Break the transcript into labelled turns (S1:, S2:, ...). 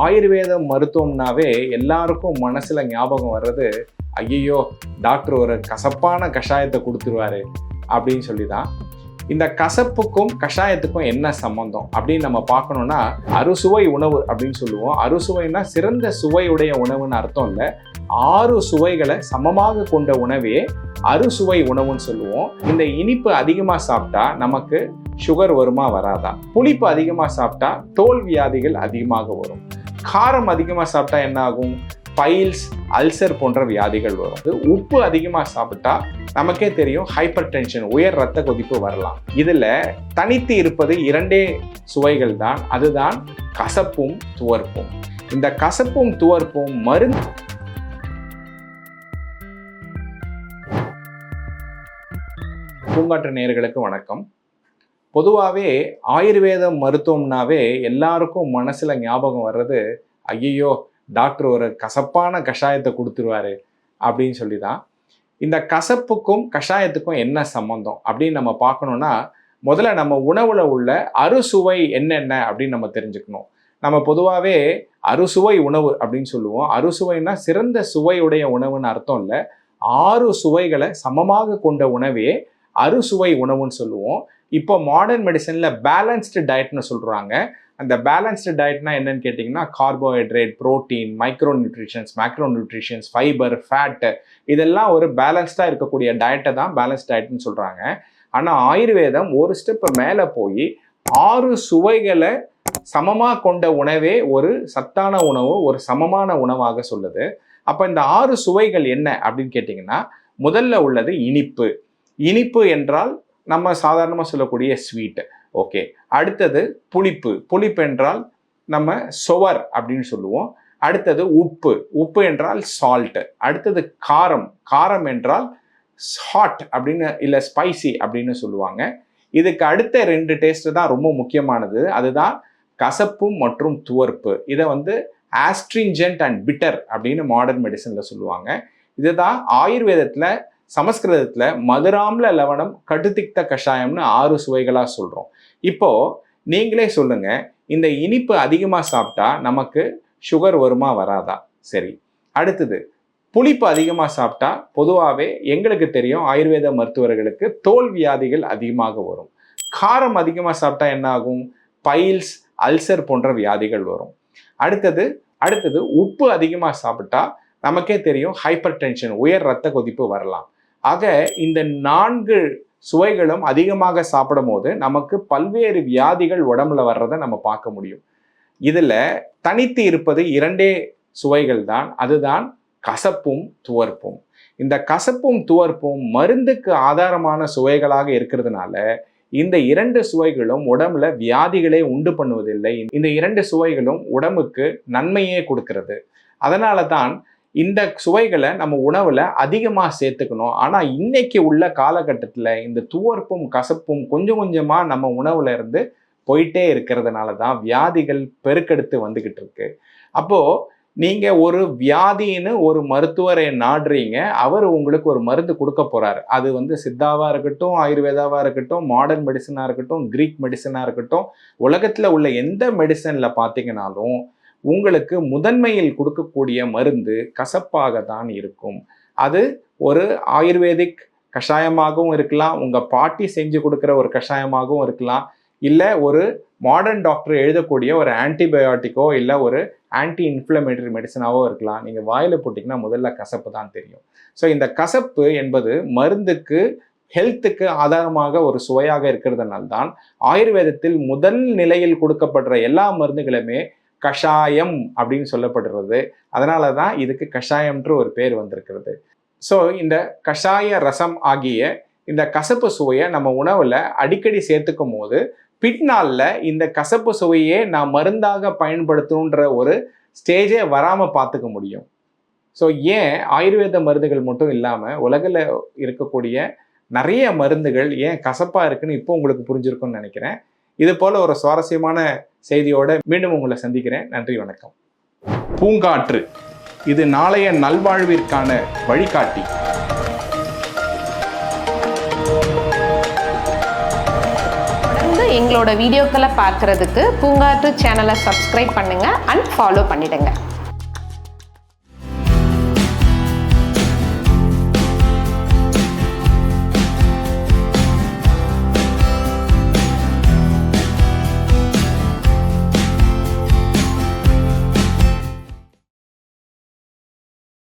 S1: ஆயுர்வேத மருத்துவம்னாவே எல்லாருக்கும் மனசுல ஞாபகம் வர்றது, ஐயோ டாக்டர் ஒரு கசப்பான கஷாயத்தை கொடுத்துருவாரு அப்படின்னு சொல்லி தான். இந்த கசப்புக்கும் கஷாயத்துக்கும் என்ன சம்பந்தம் அப்படின்னு நம்ம பார்க்கணும்னா, அறுசுவை உணவு அப்படின்னு சொல்லுவோம். அறுசுவைனா சிறந்த சுவையுடைய உணவுன்னு அர்த்தம் இல்லை. 6 சுவைகளை சமமாக கொண்ட உணவே அறுசுவை உணவுன்னு சொல்லுவோம். இந்த இனிப்பு அதிகமாக சாப்பிட்டா நமக்கு சுகர் வருமா வராதா? புளிப்பு அதிகமாக சாப்பிட்டா தோல் வியாதிகள் அதிகமாக வரும். காரம் அதிகமாக சாப்பிட்டா என்ன ஆகும்? பைல்ஸ், அல்சர் போன்ற வியாதிகள் வரும். உப்பு அதிகமாக சாப்பிட்டா நமக்கே தெரியும் ஹைப்பர் டென்ஷன், உயர் இரத்த கொதிப்பு வரலாம். இதுல தனித்து இருப்பது 2 சுவைகள் தான். அதுதான் கசப்பும் துவர்ப்பும். இந்த கசப்பும் துவர்ப்பும் மருந்து. பூங்காற்று நேயர்களுக்கு வணக்கம். பொதுவாகவே ஆயுர்வேத மருத்துவம்னாவே எல்லாருக்கும் மனசுல ஞாபகம் வர்றது, ஐயோ டாக்டர் ஒரு கசப்பான கஷாயத்தை கொடுத்துருவாரு அப்படின்னு சொல்லி தான். இந்த கசப்புக்கும் கஷாயத்துக்கும் என்ன சம்பந்தம் அப்படின்னு நம்ம பார்க்கணும்னா, முதல்ல நம்ம உணவுல உள்ள அறுசுவை என்னென்ன அப்படின்னு நம்ம தெரிஞ்சுக்கணும். நம்ம பொதுவாகவே அறுசுவை உணவு அப்படின்னு சொல்லுவோம். அறுசுவைனா சிறந்த சுவையுடைய உணவுன்னு அர்த்தம் இல்லை. 6 சுவைகளை சமமாக கொண்ட உணவே அறுசுவை உணவுன்னு சொல்லுவோம். இப்போ மாடர்ன் மெடிசன்ல பேலன்ஸ்டு டயட்னு சொல்றாங்க. அந்த பேலன்ஸ்டு டயட்னா என்னன்னு கேட்டிங்கன்னா, carbohydrate, protein, micro nutritions, macro nutritions, fibre, fat, இதெல்லாம் ஒரு பேலன்ஸ்டாக இருக்கக்கூடிய டயட்டை தான் பேலன்ஸ்ட் டயட்னு சொல்கிறாங்க. ஆனால் ஆயுர்வேதம் ஒரு ஸ்டெப் மேலே போய் 6 சுவைகளை சமமாக கொண்ட உணவே ஒரு சத்தான உணவு, ஒரு சமமான உணவாக சொல்லுது. அப்போ இந்த 6 சுவைகள் என்ன அப்படின்னு கேட்டிங்கன்னா, முதல்ல உள்ளது இனிப்பு. இனிப்பு என்றால் நம்ம சாதாரணமாக சொல்லக்கூடிய ஸ்வீட். ஓகே. அடுத்தது புளிப்பு. புளிப்பு என்றால் நம்ம சுவர் அப்படின்னு சொல்லுவோம். அடுத்தது உப்பு. உப்பு என்றால் சால்ட். அடுத்தது காரம். காரம் என்றால் ஹாட் அப்படின்னு இல்லை ஸ்பைசி அப்படின்னு சொல்லுவாங்க. இதுக்கு அடுத்த 2 டேஸ்ட் தான் ரொம்ப முக்கியமானது. அதுதான் கசப்பு மற்றும் துவர்ப்பு. இதை ஆஸ்ட்ரிஞ்சன்ட் அண்ட் பிட்டர் அப்படின்னு மாடர்ன் மெடிசன்ல சொல்லுவாங்க. இதுதான் ஆயுர்வேதத்தில், சமஸ்கிருதத்தில் மதுராம்ல லவணம் கடுதிக்த கஷாயம்னு 6 சுவைகளாக சொல்கிறோம். இப்போ நீங்களே சொல்லுங்க, இந்த இனிப்பு அதிகமாக சாப்பிட்டா நமக்கு சுகர் வருமா வராதா? சரி. அடுத்தது புளிப்பு அதிகமாக சாப்பிட்டா பொதுவாகவே எங்களுக்கு தெரியும் ஆயுர்வேத மருத்துவர்களுக்கு தோல் வியாதிகள் அதிகமாக வரும். காரம் அதிகமாக சாப்பிட்டா என்ன ஆகும்? பைல்ஸ், அல்சர் போன்ற வியாதிகள் வரும். அடுத்தது உப்பு அதிகமாக சாப்பிட்டா நமக்கே தெரியும் ஹைப்பர் டென்ஷன், உயர் இரத்த கொதிப்பு வரலாம். ஆக இந்த 4 சுவைகளும் அதிகமாக சாப்பிடும் போது நமக்கு பல்வேறு வியாதிகள் உடம்புல வர்றதை நம்ம பார்க்க முடியும். இதுல தனித்து இருப்பது 2 சுவைகள் தான். அதுதான் கசப்பும் துவர்ப்பும். இந்த கசப்பும் துவர்ப்பும் மருந்துக்கு ஆதாரமான சுவைகளாக இருக்கிறதுனால இந்த 2 சுவைகளும் உடம்புல வியாதிகளை உண்டு பண்ணுவதில்லை. இந்த 2 சுவைகளும் உடம்புக்கு நன்மையே கொடுக்கிறது. அதனால தான் இந்த சுவைகளை நம்ம உணவுல அதிகமாக சேர்த்துக்கணும். ஆனால் இன்னைக்கு உள்ள காலகட்டத்தில் இந்த துவர்ப்பும் கசப்பும் கொஞ்சம் கொஞ்சமா நம்ம உணவுல இருந்து போயிட்டே இருக்கிறதுனால தான் வியாதிகள் பெருக்கெடுத்து வந்துகிட்டு இருக்கு. அப்போ நீங்க ஒரு வியாதின்னு ஒரு மருத்துவரை நாடுறீங்க, அவர் உங்களுக்கு ஒரு மருந்து கொடுக்க போறாரு. அது சித்தாவா இருக்கட்டும், ஆயுர்வேதாவா இருக்கட்டும், மாடர்ன் மெடிசனா இருக்கட்டும், கிரீக் மெடிசனா இருக்கட்டும், உலகத்துல உள்ள எந்த மெடிசன்ல பார்த்தீங்கன்னாலும் உங்களுக்கு முதன்மையில் கொடுக்கக்கூடிய மருந்து கசப்பாக தான் இருக்கும். அது ஒரு ஆயுர்வேதிக் கஷாயமாகவும் இருக்கலாம், உங்க பாட்டி செஞ்சு கொடுக்குற ஒரு கஷாயமாகவும் இருக்கலாம், இல்லை ஒரு மாடர்ன் டாக்டர் எழுதக்கூடிய ஒரு ஆன்டிபயோட்டிக்கோ இல்லை ஒரு ஆன்டி இன்ஃப்ளமேட்டரி மெடிசனாவோ இருக்கலாம். நீங்கள் வாயில் போட்டிங்கன்னா முதல்ல கசப்பு தான் தெரியும். ஸோ இந்த கசப்பு என்பது மருந்துக்கு, ஹெல்த்துக்கு ஆதாரமாக ஒரு சுவையாக இருக்கிறதுனால தான் ஆயுர்வேதத்தில் முதல் நிலையில் கொடுக்கப்படுற எல்லா மருந்துகளுமே கஷாயம் அப்படின்னு சொல்லப்படுறது. அதனால தான் இதுக்கு கஷாயம்ன்ற ஒரு பேர் வந்திருக்கிறது. ஸோ இந்த கஷாய ரசம் ஆகிய இந்த கசப்பு சுவையை நம்ம உணவில் அடிக்கடி சேர்த்துக்கும் போது பின்னால இந்த கசப்பு சுவையே நான் மருந்தாக பயன்படுத்தணுன்ற ஒரு ஸ்டேஜே வராமல் பார்த்துக்க முடியும். ஸோ ஏன் ஆயுர்வேத மருந்துகள் மட்டும் இல்லாமல் உலகில் இருக்கக்கூடிய நிறைய மருந்துகள் ஏன் கசப்பாக இருக்குன்னு இப்போ உங்களுக்கு புரிஞ்சிருக்கும்னு நினைக்கிறேன். இது போல ஒரு சுவாரஸ்யமான செய்தியோட மீண்டும் உங்களை சந்திக்கிறேன். நன்றி, வணக்கம். பூங்காற்று, இது நாளைய நல்வாழ்விற்கான வழிகாட்டி.
S2: எங்களோட வீடியோக்களை பார்க்குறதுக்கு பூங்காற்று சேனலை சப்ஸ்கிரைப் பண்ணுங்கள் அண்ட் ஃபாலோ பண்ணிடுங்க.